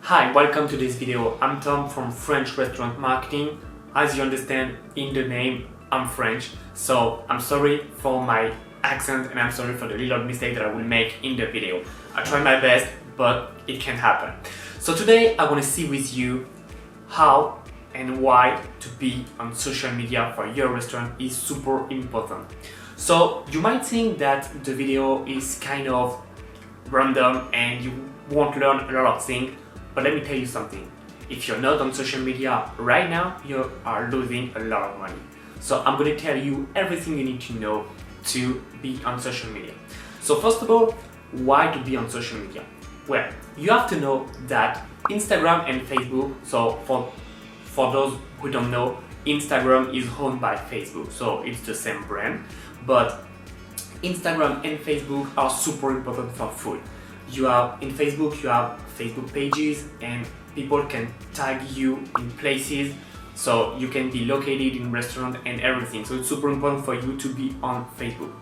Hi, welcome to this video. I'm Tom from French Restaurant Marketing. As you understand in the name, I'm French, so I'm sorry for my accent and I'm sorry for the little mistake that I will make in the video. I try my best, but it can happen. So today I want to see with you how and why to be on social media for your restaurant is super important. So you might think that the video is kind of random and you won't learn a lot of things, but let me tell you something. If you're not on social media right now, you are losing a lot of money. So I'm going to tell you everything you need to know to be on social media. So first of all, why to be on social media? Well, you have to know that Instagram and Facebook, so for those who don't know, Instagram is owned by Facebook, so it's the same brand, but Instagram and Facebook are super important for food. In Facebook, you have Facebook pages and people can tag you in places, so you can be located in restaurant and everything. So it's super important for you to be on Facebook.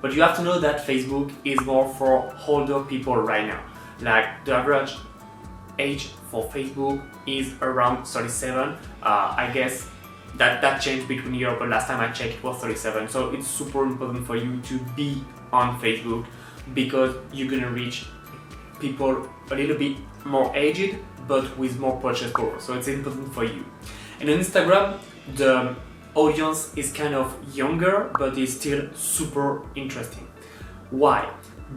But you have to know that Facebook is more for older people right now. Like the average age for Facebook is around 37. I guess that changed between years, but last time I checked it was 37. So it's super important for you to be on Facebook because you're gonna reach people a little bit more aged but with more purchase power. So it's important for you. And on Instagram, the audience is kind of younger but is still super interesting. Why?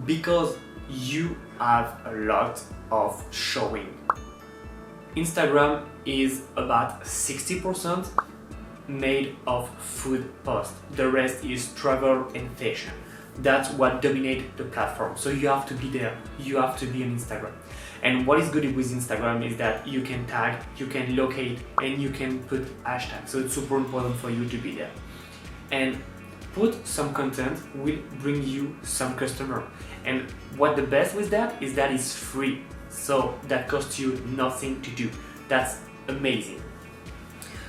Because you have a lot of showing. Instagram is about 60% made of food posts. The rest is travel and fashion. That's what dominates the platform. So you have to be there. You have to be on Instagram. And what is good with Instagram is that you can tag, you can locate, and you can put hashtags. So it's super important for you to be there. And put some content will bring you some customer. And what the best with that is that it's free. So that costs you nothing to do. That's amazing.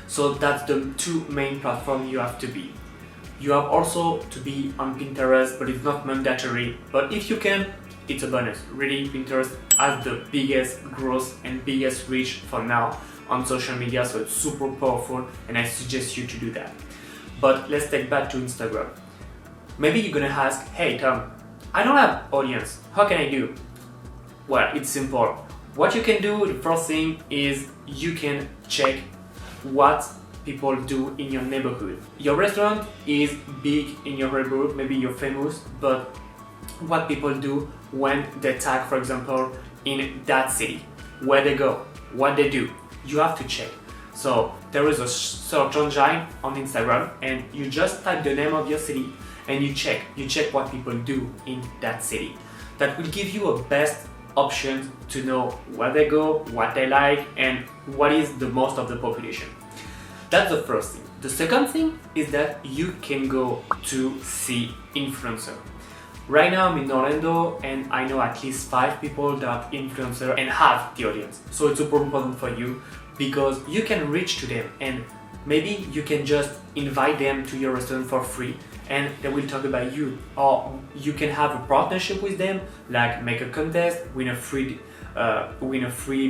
So that's the two main platforms you have to be. You have also to be on Pinterest, but it's not mandatory. But if you can, it's a bonus. Really, Pinterest has the biggest growth and biggest reach for now on social media, so it's super powerful and I suggest you to do that. But let's take back to Instagram. Maybe you're gonna ask, hey Tom, I don't have audience, how can I do? Well, it's simple. What you can do, the first thing is you can check what people do in your neighborhood. Your restaurant is big in your neighborhood, maybe you're famous, but what people do when they tag, for example, in that city, where they go, what they do, you have to check. So there is a search engine on Instagram and you just type the name of your city and you check what people do in that city. That will give you a best option to know where they go, what they like, and what is the most of the population. That's the first thing. The second thing is that you can go to see influencer. Right now I'm in Orlando and I know at least 5 people that are influencer and have the audience. So it's super important for you because you can reach to them and maybe you can just invite them to your restaurant for free and they will talk about you. Or you can have a partnership with them, like make a contest, win a free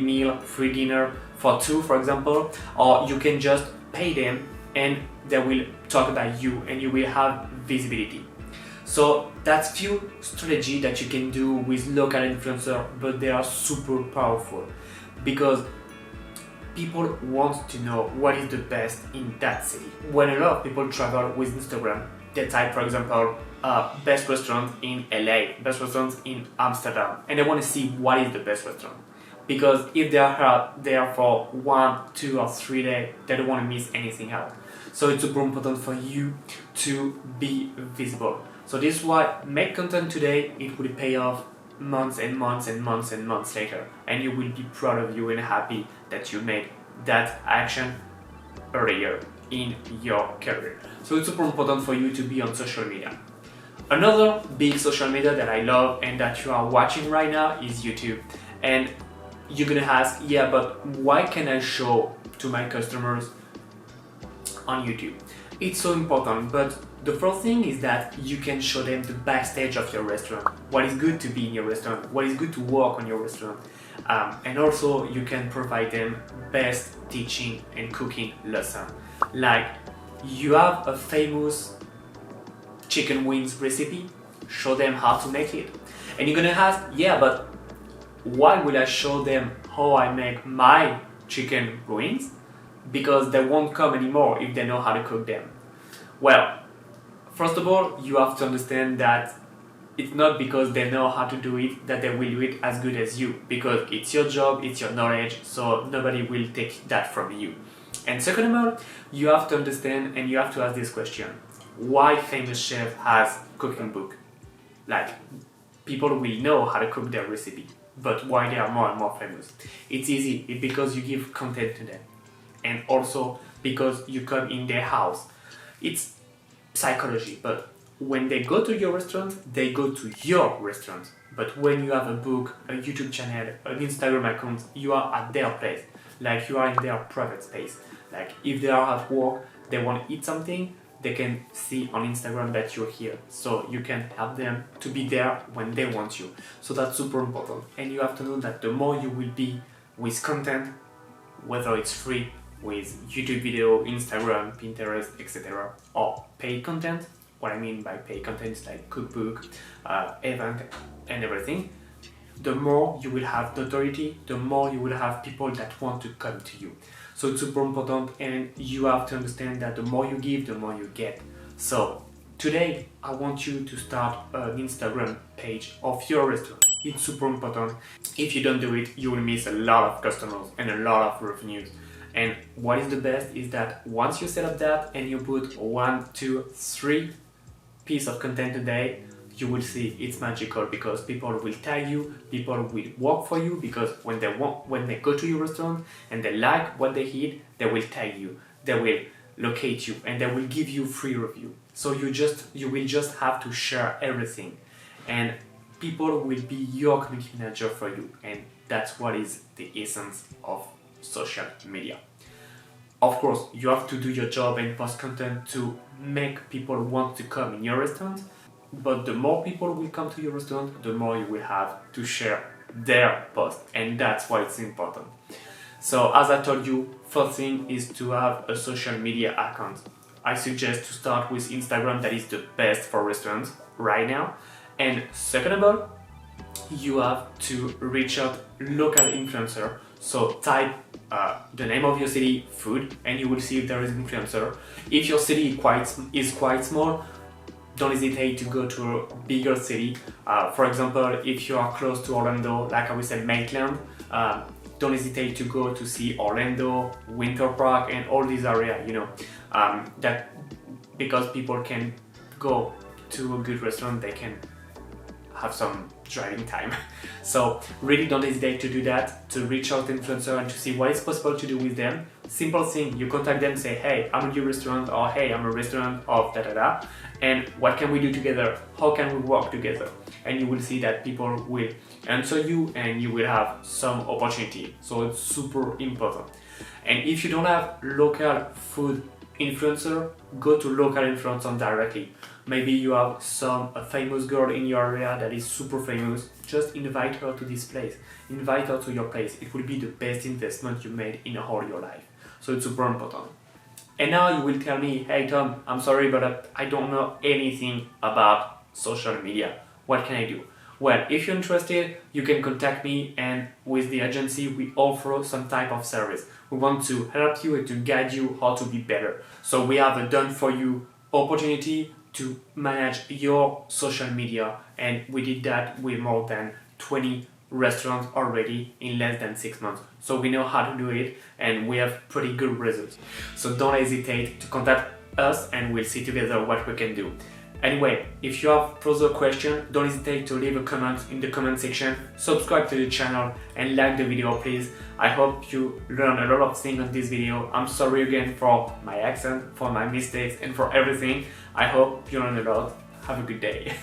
meal, free dinner for 2, for example, or you can just pay them and they will talk about you and you will have visibility. So that's few strategy that you can do with local influencer, but they are super powerful because people want to know what is the best in that city. When a lot of people travel with Instagram, they type, for example, best restaurant in LA, best restaurant in Amsterdam, and they want to see what is the best restaurant. Because if they are there for 1, 2, or 3 days, they don't want to miss anything else. So it's super important for you to be visible. So this is why make content today, it will pay off months and months and months and months later. And you will be proud of you and happy that you made that action earlier in your career. So it's super important for you to be on social media. Another big social media that I love and that you are watching right now is YouTube. And you're gonna ask, yeah, but why can I show to my customers on YouTube? It's so important, but the first thing is that you can show them the backstage of your restaurant. What is good to be in your restaurant, what is good to work on your restaurant. And also you can provide them best teaching and cooking lesson. Like, you have a famous chicken wings recipe, show them how to make it. And you're gonna ask, yeah, but why will I show them how I make my chicken wings? Because they won't come anymore if they know how to cook them. Well, first of all, you have to understand that it's not because they know how to do it that they will do it as good as you, because it's your job, it's your knowledge, so nobody will take that from you. And second of all, you have to understand and you have to ask this question: why famous chef has cooking book? Like, people will know how to cook their recipe, but why they are more and more famous? It's easy. It's because you give content to them, and also because you come in their house. It's psychology, but when they go to your restaurant, they go to your restaurant. But when you have a book, a YouTube channel, an Instagram account, you are at their place. Like, you are in their private space. Like, if they are at work, they want to eat something, they can see on Instagram that you're here. So you can help them to be there when they want you. So that's super important. And you have to know that the more you will be with content, whether it's free, with YouTube video, Instagram, Pinterest, etc., or paid content. What I mean by paid content is like cookbook, event, and everything. The more you will have notoriety, the more you will have people that want to come to you. So it's super important, and you have to understand that the more you give, the more you get. So today, I want you to start an Instagram page of your restaurant. It's super important. If you don't do it, you will miss a lot of customers and a lot of revenues. And what is the best is that once you set up that and you put 1, 2, 3 pieces of content a day, you will see it's magical, because people will tag you, people will work for you, because when they go to your restaurant and they like what they eat, they will tag you, they will locate you, and they will give you free review. So you will just have to share everything, and people will be your community manager for you, and that's what is the essence of social media. Of course, you have to do your job and post content to make people want to come in your restaurant, but the more people will come to your restaurant, the more you will have to share their post, and that's why it's important. So as I told you, first thing is to have a social media account. I suggest to start with Instagram, that is the best for restaurants right now. And second of all, you have to reach out local influencer. So type the name of your city, food, and you will see if there is an influencer. If your city is quite small, don't hesitate to go to a bigger city. For example, if you are close to Orlando, like I will say Maitland, don't hesitate to go to see Orlando, Winter Park, and all these areas, that because people can go to a good restaurant, they can have some driving time. So really don't hesitate to do that, to reach out to influencer and to see what is possible to do with them. Simple thing, you contact them, say, hey, I'm a new restaurant, or hey, I'm a restaurant of da-da-da, and what can we do together? How can we work together? And you will see that people will answer you and you will have some opportunity. So it's super important. And if you don't have local food influencer, go to local influencer directly. Maybe you have a famous girl in your area that is super famous. Just invite her to this place. Invite her to your place. It will be the best investment you made in all your life. So it's super important. And now you will tell me, hey Tom, I'm sorry, but I don't know anything about social media. What can I do? Well, if you're interested, you can contact me, and with the agency, we offer some type of service. We want to help you and to guide you how to be better. So we have a done-for-you opportunity to manage your social media, and we did that with more than 20 restaurants already in less than 6 months. So we know how to do it, and we have pretty good results. So don't hesitate to contact us, and we'll see together what we can do. Anyway, if you have further questions, don't hesitate to leave a comment in the comment section, subscribe to the channel, and like the video, please. I hope you learned a lot of things on this video. I'm sorry again for my accent, for my mistakes, and for everything. I hope you learned a lot. Have a good day.